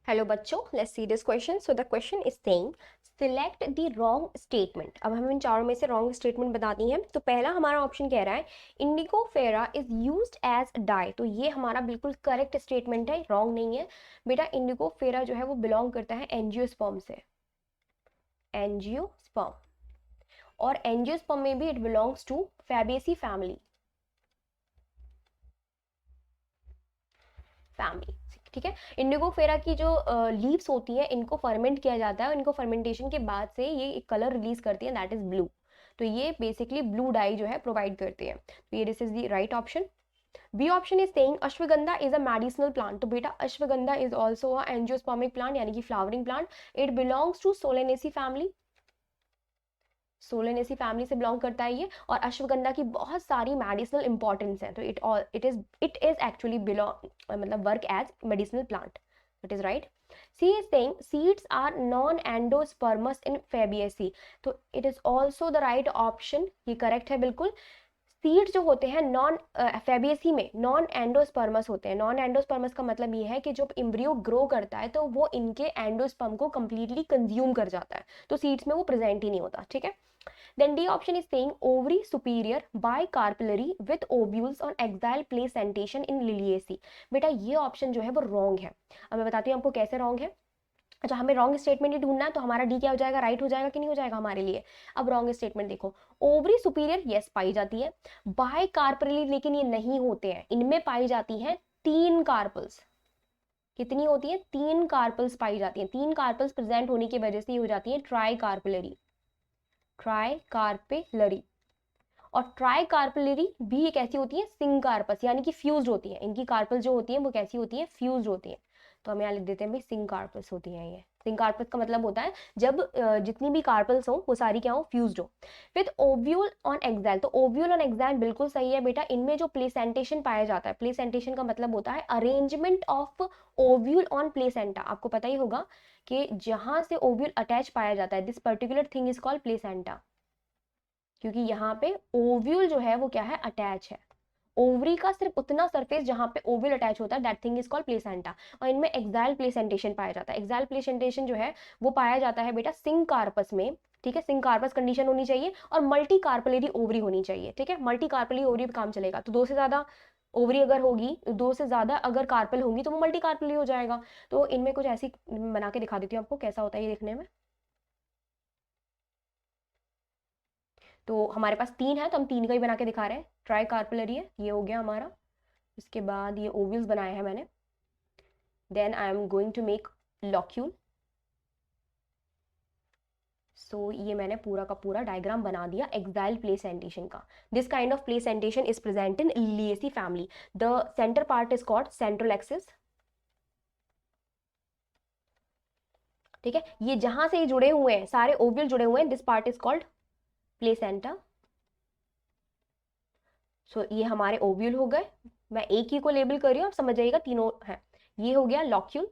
Hello बच्चों, let's see this question. So the question is saying select the wrong statement. अब हम इन चारों में से रॉन्ग स्टेटमेंट बताती हैं. तो पहला हमारा ऑप्शन कह रहा है इंडिगो फेरा इज यूज्ड एज डाई. तो ये हमारा बिल्कुल करेक्ट स्टेटमेंट है, रॉन्ग नहीं है बेटा. इंडिगो फेरा जो है वो बिलोंग करता है एंजियोस्पर्म से, एंजियोस्पर्म. और एंजियोस्पर्म में भी it belongs to Fabaceae family. ठीक है. इंडिगो फेरा की जो लीव्स होती है इनको फर्मेंट किया जाता है और इनको फर्मेंटेशन के बाद से ये एक कलर रिलीज करती है, दैट इज ब्लू. तो ये बेसिकली ब्लू डाई जो है प्रोवाइड करती है. तो ये this is the right option. B option is saying ashwagandha is a medicinal plant. तो बेटा ashwagandha is also a angiospermic plant यानी कि flowering plant. It belongs to Solanaceae family. Solanaceae family से बिलोंग करता है ये. और अश्वगंधा की बहुत सारी मेडिसिनल इंपॉर्टेंस है. तो इट इज एक्चुअली बिलोंग मतलब work as medicinal plant. It is right. C is saying seeds are non endospermous in Fabaceae. तो it is also the right option. ये करेक्ट है बिल्कुल. सीड्स जो होते हैं नॉन फेबियसी में नॉन एंडोस्पर्मस होते हैं. नॉन एंडोस्पर्मस का मतलब ये है कि जब इम्ब्रियो ग्रो करता है तो वो इनके एंडोस्पर्म को कंप्लीटली कंज्यूम कर जाता है. तो सीड्स में वो प्रेजेंट ही नहीं होता. ठीक है. Then D option is saying ovary superior bicarpellary with ovules on axial placentation in Liliaceae. बेटा ये ऑप्शन जो है वो रॉन्ग है. अब मैं बताती हूँ आपको कैसे रॉन्ग है. अच्छा, हमें रॉन्ग स्टेटमेंट ही ढूंढना है. तो हमारा डी क्या हो जाएगा, राइट हो जाएगा कि नहीं हो जाएगा हमारे लिए. अब रॉन्ग स्टेटमेंट देखो. ओवरी सुपीरियर यस पाई जाती है. बाय कार्पली लेकिन ये नहीं होते हैं. इनमें पाई जाती है 3 कार्पल्स. कितनी होती है, 3 कार्पल्स पाई जाती है. 3 कार्पल्स प्रेजेंट होने की वजह से ये हो जाती है ट्राई कार्पलरी. ट्राइकार्पेलरी. और ट्राइकार्पेलरी भी एक ऐसी होती है सिंकार्पस यानी कि फ्यूज्ड होती है. इनकी कार्पल जो होती है वो कैसी होती है, फ्यूज्ड होती है. तो हम यहाँ लिख देते हैं भाई सिंकार्पस होती है ये. सिंकार्पस का मतलब होता है जब जितनी भी कार्पल्स हो वो सारी क्या हो, फ्यूज्ड हो. With ovule on XL. तो ओव्यूल ऑन एक्सैल बिल्कुल सही है बेटा. इनमें जो प्लेसेंटेशन पाया जाता है, प्लेसेंटेशन का मतलब होता है arrangement of ovule on placenta. आपको पता ही होगा कि जहां से ओव्यूल अटैच पाया जाता है, this particular thing is called placenta. क्योंकि यहाँ पे ओव्यूल जो है वो क्या है, अटैच है. ओवरी का सिर्फ उतना सरफेस जहां पे ओव्यूल अटैच होता है, that thing is called placenta. और इनमें एक्सैल प्लेसेंटेशन पाया जाता है. एक्सैल प्लेसेंटेशन जो है वो पाया जाता है बेटा सिंकार्पस में. ठीक है. सिंकार्पस कंडीशन होनी चाहिए और मल्टी कार्पलरी ओवरी होनी चाहिए. ठीक है. मल्टी कार्पलरी ओवरी पे काम चलेगा. तो 2 से ज्यादा ओवरी अगर होगी, 2 से ज्यादा अगर कार्पल होंगी तो वो मल्टी कार्पलरी हो जाएगा. तो इनमें कुछ ऐसी बना के दिखा देती हूँ आपको कैसा होता है ये देखने में. तो हमारे पास 3 है तो हम 3 का ही बना के दिखा रहे हैं. ट्राई कार्पलरी है, ये हो गया हमारा. इसके बाद ये ओव्यूल्स बनाए हैं मैंने. Then I am going to make locule. So ये मैंने पूरा का पूरा डायग्राम बना दिया एक्साइल प्लेसेंटेशन का. This kind of placentation is present in Liliaceae family. The centre part is called central axis. ठीक है. ये जहां से जुड़े हुए हैं सारे ओव्यूल जुड़े हुए हैं, this part is called placenta. So ये हमारे ओव्यूल हो गए. मैं एक ही को लेबल कर रही हूँ, आप समझ जाइएगा तीनों हैं. ये हो गया लॉक्यूल.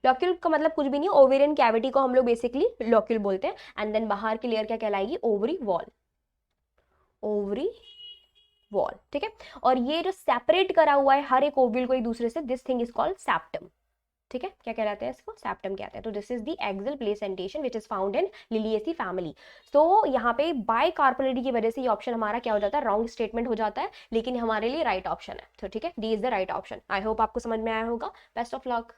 लॉक्यूल का मतलब कुछ भी नहीं, ओवेरियन कैविटी को हम लोग बेसिकली लॉक्यूल बोलते हैं. एंड देन बाहर की लेयर क्या कहलाएगी, ओवरी वॉल. Ovary wall. ठीक है. और ये जो सेपरेट करा हुआ है हर एक ओव्यूल को एक दूसरे से, this thing is called septum. ठीक है. क्या कहलाते हैं इसको, सेप्टम कहते हैं. तो this is the axile placentation which is found in Liliaceae family. तो यहाँ पे बाय कार्पोलरी की वजह से ये ऑप्शन हमारा क्या हो जाता है, रॉन्ग स्टेटमेंट हो जाता है. लेकिन हमारे लिए राइट ऑप्शन है. तो ठीक है, D is the right option. I hope आपको समझ में आया होगा. Best of luck.